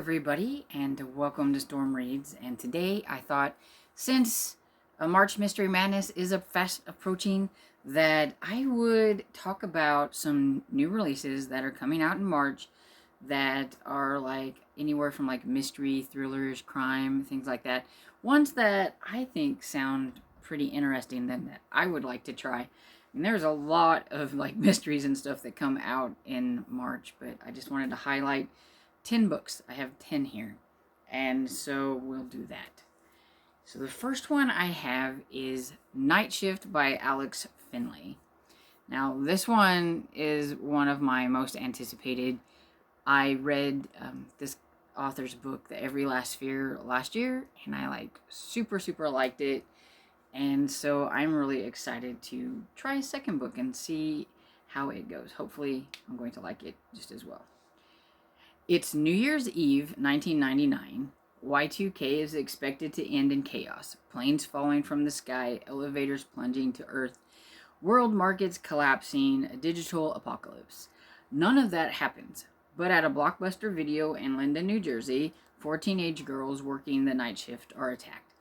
everybody, and welcome to Storm Reads. And today I thought, since a March Mystery Madness is fast approaching, that I would talk about some new releases that are coming out in March that are like anywhere from like mystery, thrillers, crime, things like that. Ones that I think sound pretty interesting that I would like to try. And there's a lot of like mysteries and stuff that come out in March, but I just wanted to highlight 10 books. I have 10 here. And so we'll do that. So the first one I have is Night Shift by Alex Finlay. Now, this one is one of my most anticipated. I read this author's book, The Every Last Fear, last year, and I super liked it. And so I'm really excited to try a second book and see how it goes. Hopefully, I'm going to like it just as well. It's New Year's Eve, 1999. Y2K is expected to end in chaos. Planes falling from the sky, elevators plunging to Earth, world markets collapsing, a digital apocalypse. None of that happens. But at a Blockbuster Video in Linden, New Jersey, 4 teenage girls working the night shift are attacked.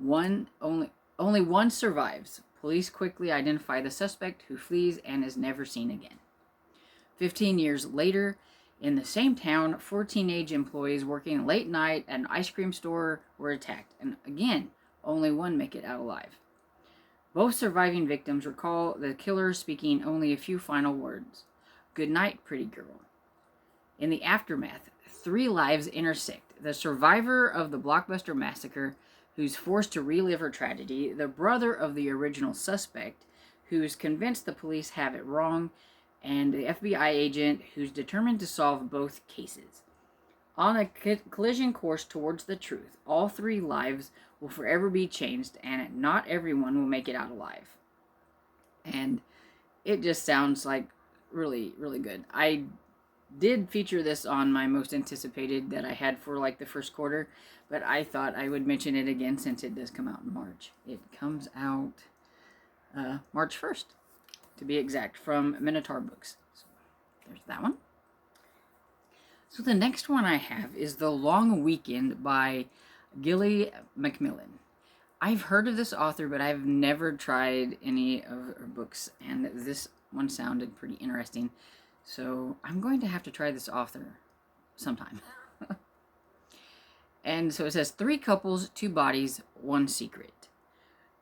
Only one survives. Police quickly identify the suspect, who flees and is never seen again. 15 years later, in the same town, 4 teenage employees working late night at an ice cream store were attacked, and again, only one make it out alive. Both surviving victims recall the killer speaking only a few final words. "Good night, pretty girl." In the aftermath, 3 lives intersect. The survivor of the Blockbuster massacre, who's forced to relive her tragedy, the brother of the original suspect, who's convinced the police have it wrong, and the FBI agent who's determined to solve both cases. On a collision course towards the truth, all 3 lives will forever be changed, and not everyone will make it out alive. And it just sounds like really good. I did feature this on my most anticipated that I had for like the first quarter, but I thought I would mention it again since it does come out in March. It comes out March 1st. To be exact, from Minotaur Books. So there's that one. So the next one I have is The Long Weekend by Gilly Macmillan. I've heard of this author, but I've never tried any of her books, and this one sounded pretty interesting. So I'm going to have to try this author sometime. And so it says 3 couples, 2 bodies, 1 secret.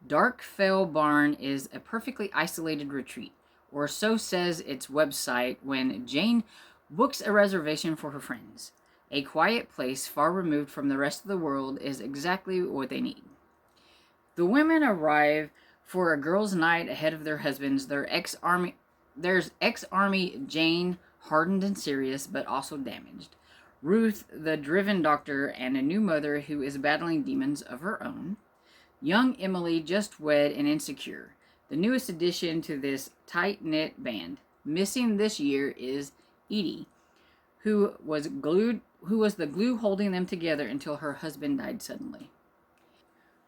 Dark Fell Barn is a perfectly isolated retreat, or so says its website when Jane books a reservation for her friends. A quiet place far removed from the rest of the world is exactly what they need. The women arrive for a girls' night ahead of their husbands. There's ex-army Jane, hardened and serious, but also damaged. Ruth, the driven doctor, and a new mother who is battling demons of her own. Young Emily, just wed and insecure, the newest addition to this tight-knit band. Missing this year is Edie, who was the glue holding them together until her husband died suddenly.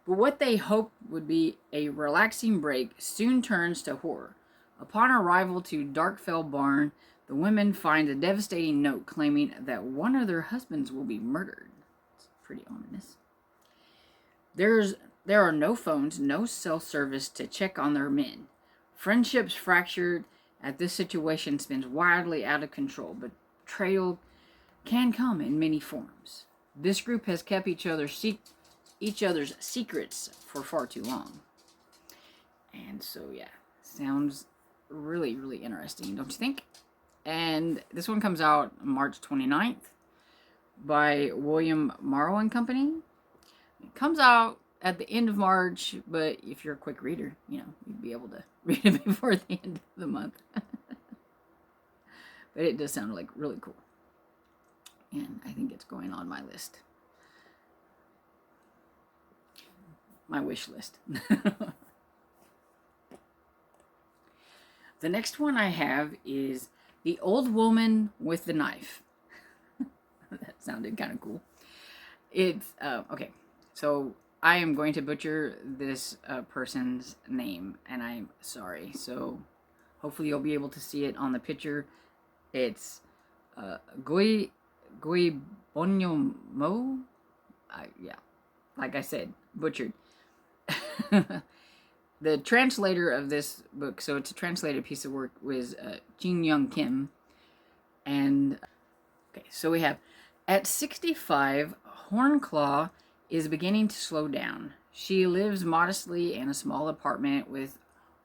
But what they hoped would be a relaxing break soon turns to horror. Upon arrival to Darkfell Barn, the women find a devastating note claiming that one of their husbands will be murdered. It's pretty ominous. There are no phones, no cell service to check on their men. Friendships fractured as this situation spins wildly out of control, but betrayal can come in many forms. This group has kept each other's secrets for far too long. And so, yeah, sounds really interesting, don't you think? And this one comes out March 29th by William Morrow and Company. It comes out at the end of March, but if you're a quick reader, you'd be able to read it before the end of the month. But it does sound like really cool. And I think it's going on my list. My wish list. The next one I have is The Old Woman with the Knife. That sounded kind of cool. It's, okay, so I am going to butcher this person's name, and I'm sorry. So hopefully you'll be able to see it on the picture. It's Gui Bonyo Mo. Yeah, like I said, butchered. The translator of this book, so it's a translated piece of work, was Jin Young Kim. And okay, so we have at 65, Hornclaw is beginning to slow down. She lives modestly in a small apartment with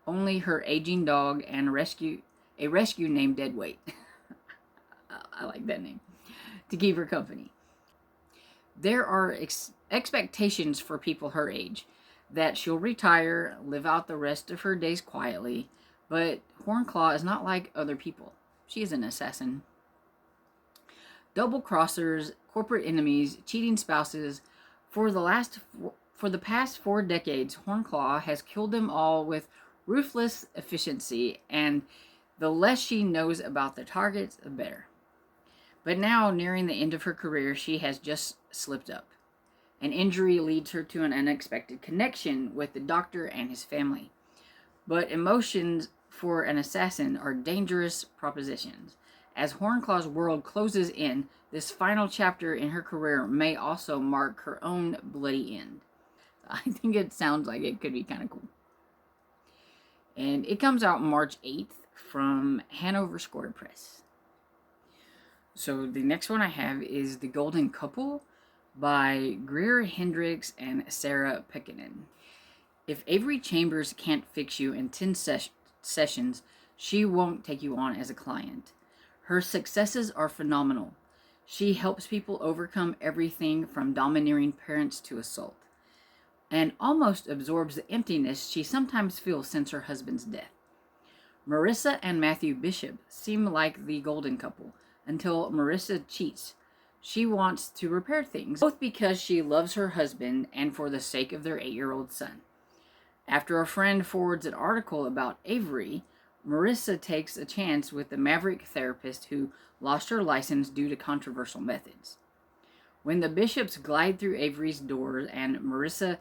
only her aging dog and a rescue named Deadweight. I like that name, to keep her company. There are expectations for people her age that she'll retire, live out the rest of her days quietly, but Hornclaw is not like other people. She is an assassin. Double crossers, corporate enemies, cheating spouses. For the past 4 decades, Hornclaw has killed them all with ruthless efficiency, and the less she knows about the targets, the better. But now, nearing the end of her career, she has just slipped up. An injury leads her to an unexpected connection with the doctor and his family. But emotions for an assassin are dangerous propositions. As Hornclaw's world closes in, this final chapter in her career may also mark her own bloody end. I think it sounds like it could be kind of cool. And it comes out March 8th from Hanover Square Press. So the next one I have is The Golden Couple by Greer Hendricks and Sarah Pekkanen. If Avery Chambers can't fix you in 10 sessions, she won't take you on as a client. Her successes are phenomenal. She helps people overcome everything from domineering parents to assault, and almost absorbs the emptiness she sometimes feels since her husband's death. Marissa and Matthew Bishop seem like the golden couple until Marissa cheats. She wants to repair things, both because she loves her husband and for the sake of their 8-year-old son. After a friend forwards an article about Avery, Marissa takes a chance with the maverick therapist who lost her license due to controversial methods. When the Bishops glide through Avery's doors and Marissa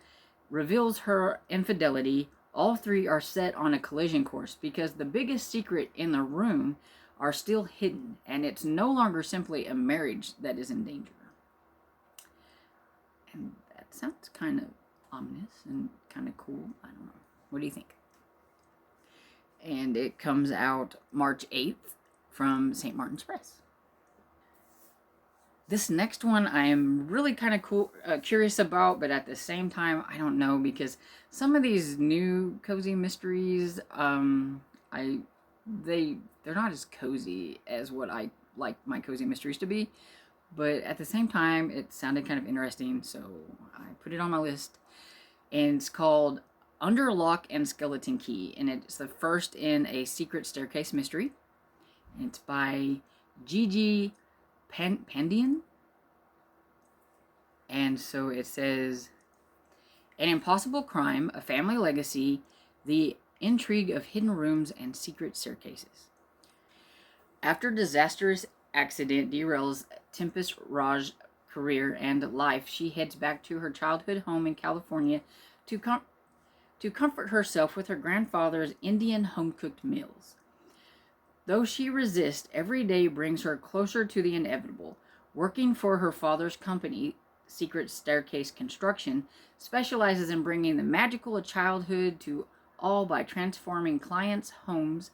reveals her infidelity, all three are set on a collision course because the biggest secret in the room are still hidden, and it's no longer simply a marriage that is in danger. And that sounds kind of ominous and kind of cool. I don't know. What do you think? And it comes out March 8th from St. Martin's Press. This next one I am really kind of curious about, but at the same time, I don't know, because some of these new cozy mysteries, they're not as cozy as what I like my cozy mysteries to be, but at the same time, it sounded kind of interesting, so I put it on my list. And it's called Under Lock and Skeleton Key, and it's the first in a secret staircase mystery. And it's by Gigi Pandian. And so it says, an impossible crime, a family legacy, the intrigue of hidden rooms and secret staircases. After disastrous accident derails Tempest Raj's career and life, she heads back to her childhood home in California to comfort herself with her grandfather's Indian home-cooked meals. Though she resists, every day brings her closer to the inevitable. Working for her father's company, Secret Staircase Construction, specializes in bringing the magical of childhood to all by transforming clients' homes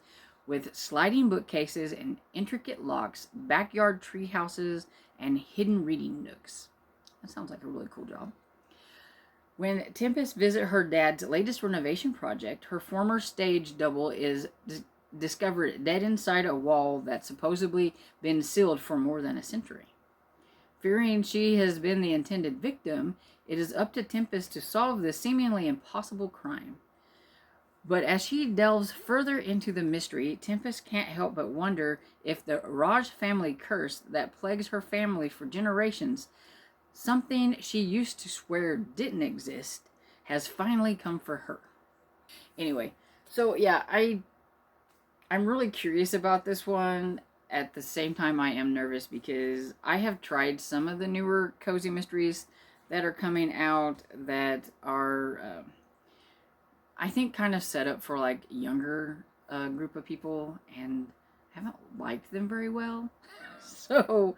with sliding bookcases and intricate locks, backyard tree houses, and hidden reading nooks. That sounds like a really cool job. When Tempest visits her dad's latest renovation project, her former stage double is discovered dead inside a wall that's supposedly been sealed for more than a century. Fearing she has been the intended victim, it is up to Tempest to solve this seemingly impossible crime. But as she delves further into the mystery, Tempest can't help but wonder if the Raj family curse that plagues her family for generations, something she used to swear didn't exist, has finally come for her. Anyway, so yeah, I'm really curious about this one. At the same time, I am nervous because I have tried some of the newer cozy mysteries that are coming out that are, I think, kind of set up for like younger group of people, and I haven't liked them very well. So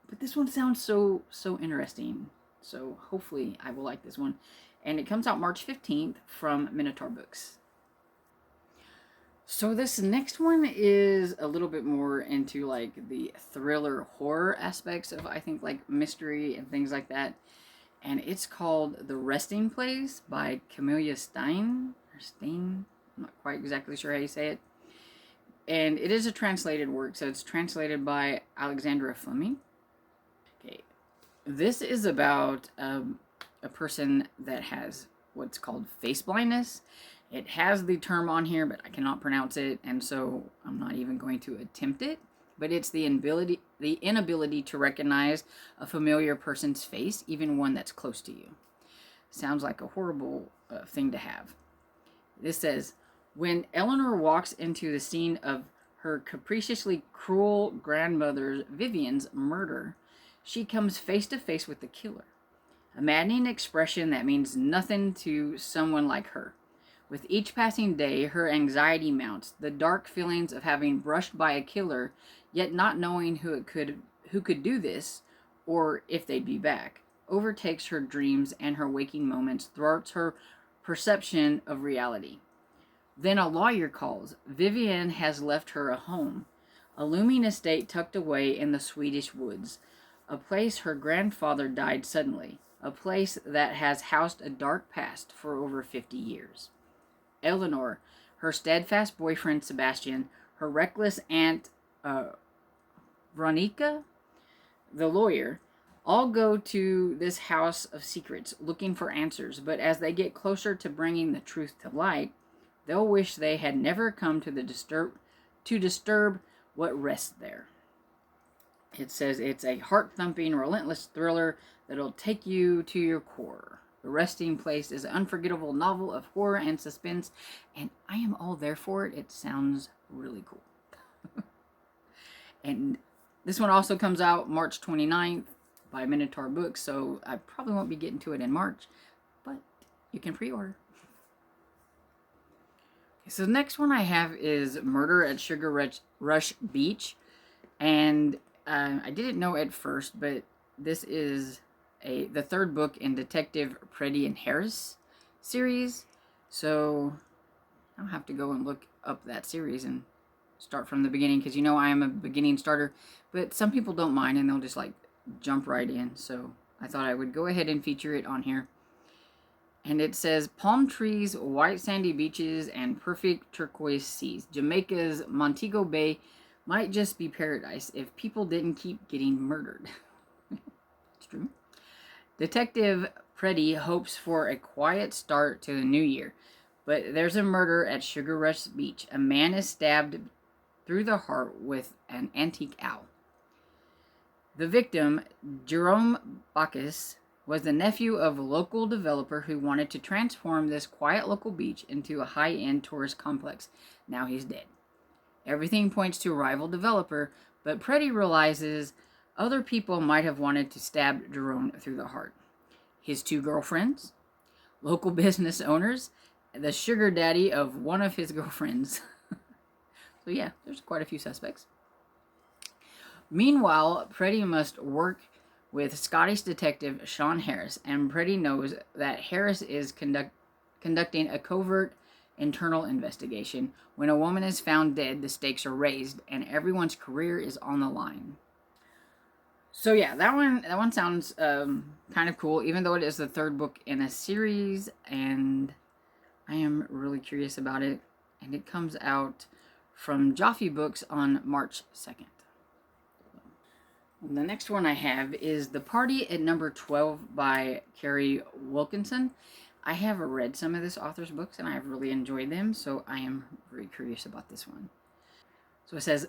But this one sounds so interesting. So hopefully I will like this one. And it comes out March 15th from Minotaur Books. So this next one is a little bit more into like the thriller horror aspects of, I think, like mystery and things like that. And it's called The Resting Place by Camelia Stein. Or Stein? I'm not quite exactly sure how you say it. And it is a translated work, so it's translated by Alexandra Fleming. Okay, this is about a person that has what's called face blindness. It has the term on here, but I cannot pronounce it, and so I'm not even going to attempt it. But it's the inability to recognize a familiar person's face, even one that's close to you. Sounds like a horrible thing to have. This says, when Eleanor walks into the scene of her capriciously cruel grandmother Vivian's murder, she comes face to face with the killer. A maddening expression that means nothing to someone like her. With each passing day, her anxiety mounts, the dark feelings of having brushed by a killer, yet not knowing who could do this, or if they'd be back, overtakes her dreams and her waking moments, thwarts her perception of reality. Then a lawyer calls. Vivian has left her a home, a looming estate tucked away in the Swedish woods, a place her grandfather died suddenly, a place that has housed a dark past for over 50 years. Eleanor, her steadfast boyfriend Sebastian, her reckless aunt Veronica, the lawyer, all go to this house of secrets looking for answers, but as they get closer to bringing the truth to light, they'll wish they had never come to disturb what rests there. It says it's a heart-thumping, relentless thriller that'll take you to your core. The Resting Place is an unforgettable novel of horror and suspense, and I am all there for it. It sounds really cool. And this one also comes out March 29th by Minotaur Books, so I probably won't be getting to it in March, but you can pre-order. So the next one I have is Murder at Sugar Rush Beach, and I didn't know at first, but this is the third book in Detective Preddy and Harris series, so I'll have to go and look up that series and start from the beginning, because I am a beginning starter, but some people don't mind and they'll just like jump right in, so I thought I would go ahead and feature it on here. And it says, palm trees, white sandy beaches, and perfect turquoise seas. Jamaica's Montego Bay might just be paradise if people didn't keep getting murdered. It's true. Detective Preddy hopes for a quiet start to the new year, but there's a murder at Sugar Rush Beach. A man is stabbed through the heart with an antique owl. The victim, Jerome Bacchus, was the nephew of a local developer who wanted to transform this quiet local beach into a high-end tourist complex. Now he's dead. Everything points to a rival developer, but Preddy realizes other people might have wanted to stab Jerome through the heart. His two girlfriends, local business owners, the sugar daddy of one of his girlfriends. So yeah, there's quite a few suspects. Meanwhile, Preddy must work with Scottish detective Sean Harris, and Preddy knows that Harris is conducting a covert internal investigation. When a woman is found dead, the stakes are raised, and everyone's career is on the line. So yeah, that one sounds kind of cool, even though it is the third book in a series, and I am really curious about it. And it comes out from Jaffe Books on March 2nd. The next one I have is The Party at Number 12 by Carrie Wilkinson. I have read some of this author's books and I have really enjoyed them, so I am very curious about this one. So it says,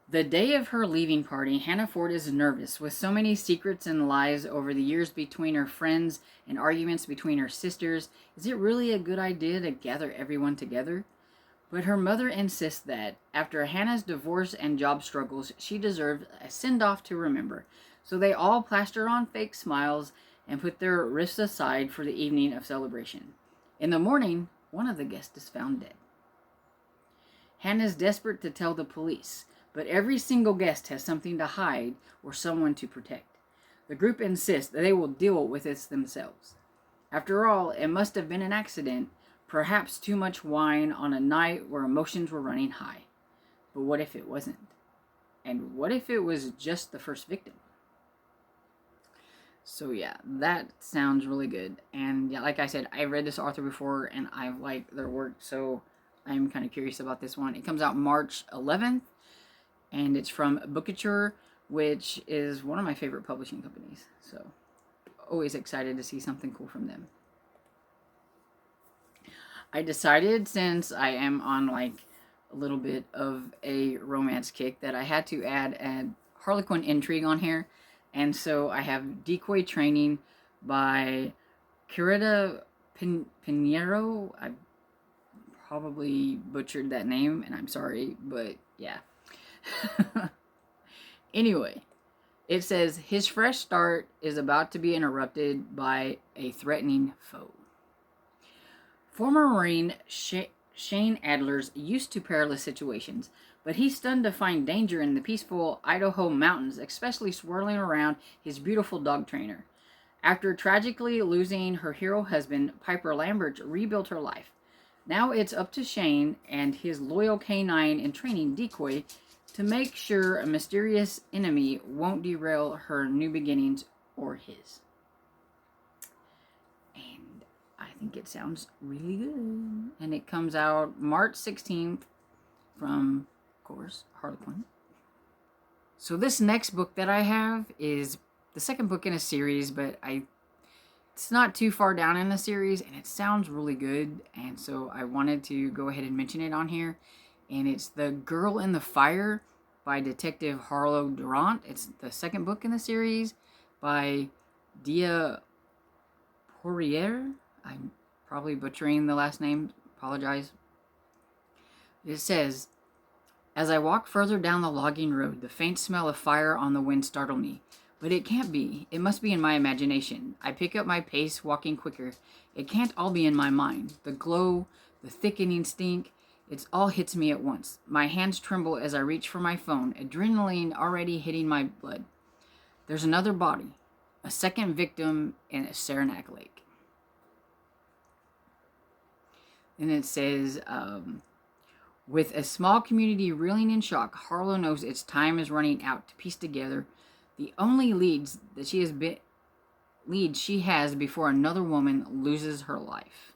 the day of her leaving party, Hannah Ford is nervous. With so many secrets and lies over the years between her friends and arguments between her sisters, is it really a good idea to gather everyone together? But her mother insists that, after Hannah's divorce and job struggles, she deserves a send-off to remember. So they all plaster on fake smiles and put their rifts aside for the evening of celebration. In the morning, one of the guests is found dead. Hannah's desperate to tell the police, but every single guest has something to hide or someone to protect. The group insists that they will deal with it themselves. After all, it must have been an accident, perhaps too much wine on a night where emotions were running high. But what if it wasn't? And what if it was just the first victim? So yeah, that sounds really good. And yeah, like I said, I read this author before and I like their work, so I'm kind of curious about this one. It comes out March 11th, and it's from Bookouture, which is one of my favorite publishing companies. So always excited to see something cool from them. I decided, since I am on like a little bit of a romance kick, that I had to add a Harlequin intrigue on here. And so I have Decoy Training by Querida Pinheiro. I probably butchered that name, and I'm sorry, but yeah. Anyway, it says, his fresh start is about to be interrupted by a threatening foe. Former Marine Shane Adler's used to perilous situations, but he's stunned to find danger in the peaceful Idaho mountains, especially swirling around his beautiful dog trainer. After tragically losing her hero husband, Piper Lambert rebuilt her life. Now it's up to Shane and his loyal canine in training, Decoy, to make sure a mysterious enemy won't derail her new beginnings or his. And I think it sounds really good. And it comes out March 16th from, of course, Harlequin. So this next book that I have is the second book in a series, but it's not too far down in the series, and it sounds really good, and so I wanted to go ahead and mention it on here. And it's The Girl in the Fire by Detective Harlow Durant. It's the second book in the series by Dia Poirier. I'm probably butchering the last name. Apologize. It says, as I walk further down the logging road, the faint smell of fire on the wind startled me. But it can't be. It must be in my imagination. I pick up my pace, walking quicker. It can't all be in my mind. The glow, the thickening stink, it all hits me at once. My hands tremble as I reach for my phone, adrenaline already hitting my blood. There's another body, a second victim in a Saranac Lake. And it says, with a small community reeling in shock, Harlow knows its time is running out to piece together the only leads she has before another woman loses her life.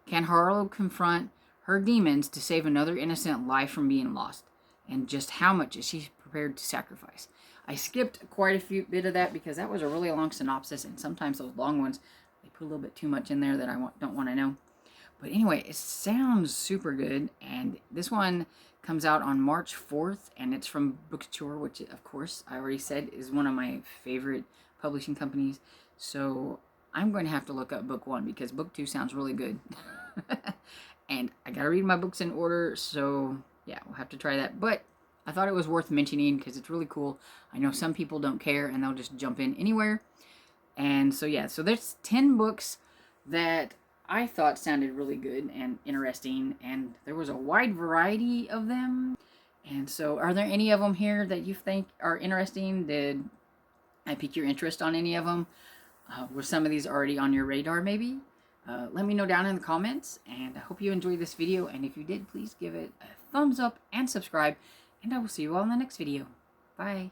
Can Harlow confront her demons to save another innocent life from being lost? And just how much is she prepared to sacrifice? I skipped quite a bit of that because that was a really long synopsis, and sometimes those long ones, they put a little bit too much in there that I don't want to know. But anyway, it sounds super good, and this one comes out on March 4th, and it's from Bookouture, which, of course, I already said is one of my favorite publishing companies. So I'm going to have to look up book 1 because book 2 sounds really good. And I got to read my books in order, so yeah, we'll have to try that. But I thought it was worth mentioning because it's really cool. I know some people don't care, and they'll just jump in anywhere. And so yeah, so there's 10 books that I thought sounded really good and interesting, and there was a wide variety of them. And so, are there any of them here that you think are interesting? Did I pique your interest on any of them? Were some of these already on your radar, maybe? Let me know down in the comments, and I hope you enjoyed this video, and if you did, please give it a thumbs up and subscribe, and I will see you all in the next video. Bye.